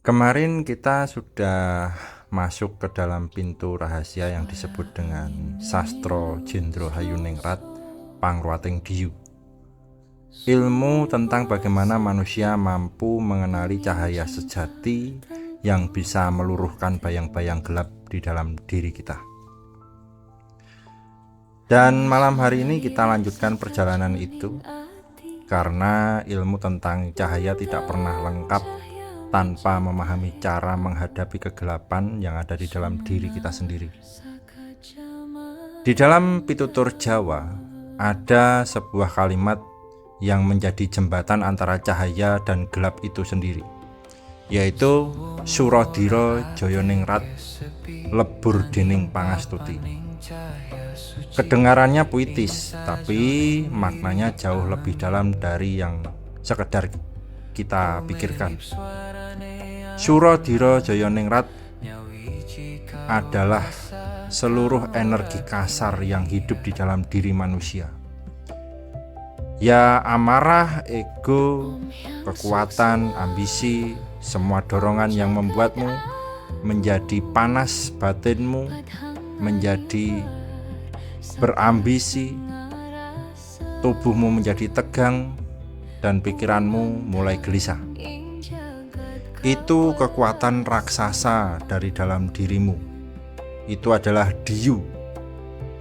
Kemarin kita sudah masuk ke dalam pintu rahasia yang disebut dengan Sastro Jendro Hayuningrat Pangruating Diyu. Ilmu tentang bagaimana manusia mampu mengenali cahaya sejati yang bisa meluruhkan bayang-bayang gelap di dalam diri kita. Dan malam hari ini kita lanjutkan perjalanan itu, karena ilmu tentang cahaya tidak pernah lengkap tanpa memahami cara menghadapi kegelapan yang ada di dalam diri kita sendiri. Di dalam pitutur Jawa ada sebuah kalimat yang menjadi jembatan antara cahaya dan gelap itu sendiri, yaitu Suradira Jayaningrat lebur dening pangastuti. Kedengarannya puitis, tapi maknanya jauh lebih dalam dari yang sekedar kita pikirkan. Suradira Jayaningrat adalah seluruh energi kasar yang hidup di dalam diri manusia. Ya, amarah, ego, kekuatan, ambisi, semua dorongan yang membuatmu menjadi panas batinmu, menjadi berambisi, tubuhmu menjadi tegang, dan pikiranmu mulai gelisah. Itu kekuatan raksasa dari dalam dirimu. Itu adalah diyu.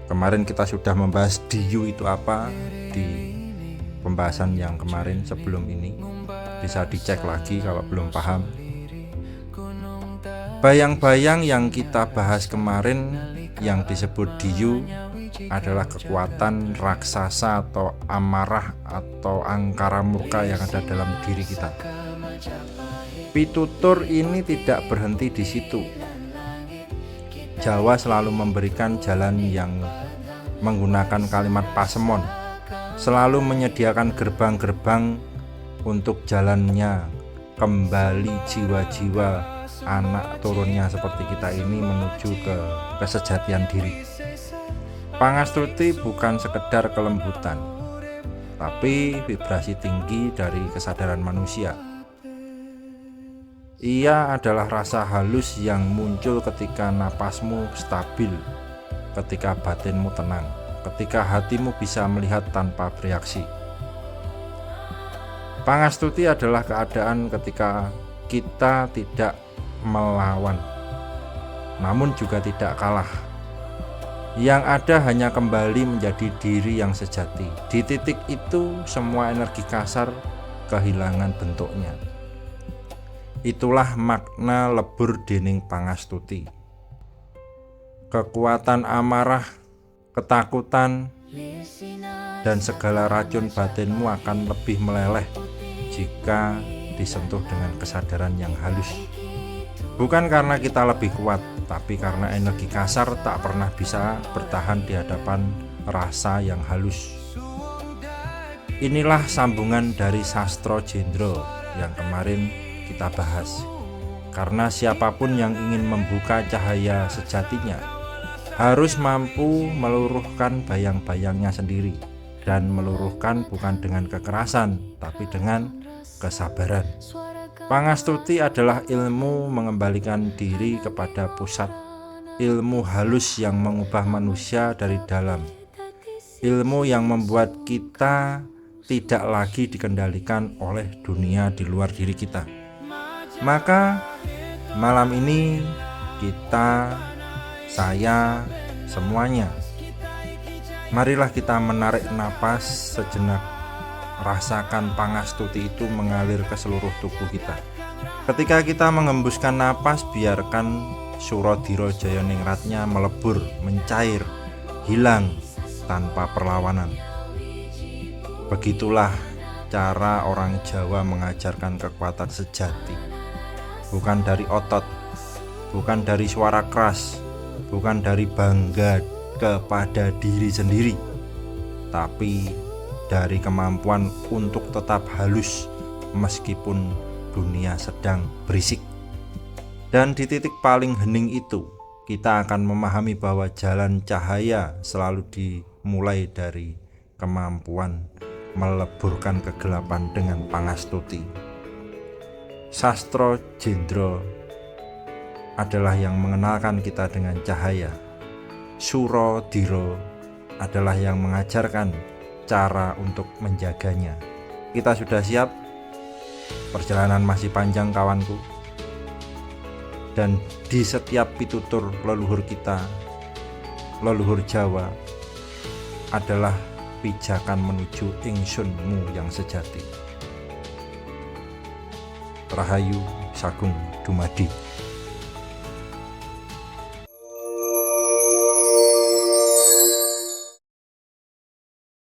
Kemarin kita sudah membahas diyu itu apa di pembahasan yang kemarin sebelum ini. Bisa dicek lagi kalau belum paham. Bayang-bayang yang kita bahas kemarin yang disebut diyu adalah kekuatan raksasa atau amarah atau angkara murka yang ada dalam diri kita. Pitutur ini tidak berhenti di situ. Jawa selalu memberikan jalan yang menggunakan kalimat pasemon, selalu menyediakan gerbang-gerbang untuk jalannya kembali jiwa-jiwa anak turunnya seperti kita ini menuju ke kesejatian diri. Pangastuti bukan sekedar kelembutan, tapi vibrasi tinggi dari kesadaran manusia. Ia adalah rasa halus yang muncul ketika napasmu stabil, ketika batinmu tenang, ketika hatimu bisa melihat tanpa bereaksi. Pangastuti adalah keadaan ketika kita tidak melawan, namun juga tidak kalah. Yang ada hanya kembali menjadi diri yang sejati. Di titik itu semua energi kasar kehilangan bentuknya. Itulah makna lebur dening pangastuti. Kekuatan amarah, ketakutan, dan segala racun batinmu akan lebih meleleh jika disentuh dengan kesadaran yang halus. Bukan karena kita lebih kuat, tapi karena energi kasar tak pernah bisa bertahan di hadapan rasa yang halus. Inilah sambungan dari Sastro Jendro yang kemarin kita bahas. Karena siapapun yang ingin membuka cahaya sejatinya harus mampu meluruhkan bayang-bayangnya sendiri, dan meluruhkan bukan dengan kekerasan, tapi dengan kesabaran. Pangastuti adalah ilmu mengembalikan diri kepada pusat, ilmu halus yang mengubah manusia dari dalam, ilmu yang membuat kita tidak lagi dikendalikan oleh dunia di luar diri kita. Maka malam ini saya, semuanya, marilah kita menarik napas sejenak. Rasakan pangastuti itu mengalir ke seluruh tubuh kita. Ketika kita mengembuskan napas, biarkan Suradira Jayaningratnya melebur, mencair, hilang tanpa perlawanan. Begitulah cara orang Jawa mengajarkan kekuatan sejati. Bukan dari otot, bukan dari suara keras, bukan dari bangga kepada diri sendiri, tapi dari kemampuan untuk tetap halus meskipun dunia sedang berisik. Dan di titik paling hening itu, kita akan memahami bahwa jalan cahaya selalu dimulai dari kemampuan meleburkan kegelapan dengan pangastuti. Sastro Jendra adalah yang mengenalkan kita dengan cahaya. Suro Diro adalah yang mengajarkan cara untuk menjaganya. Kita sudah siap? Perjalanan masih panjang kawanku. Dan di setiap pitutur leluhur kita, leluhur Jawa, adalah pijakan menuju ingsunmu yang sejati. Rahayu Sagung Dumadi.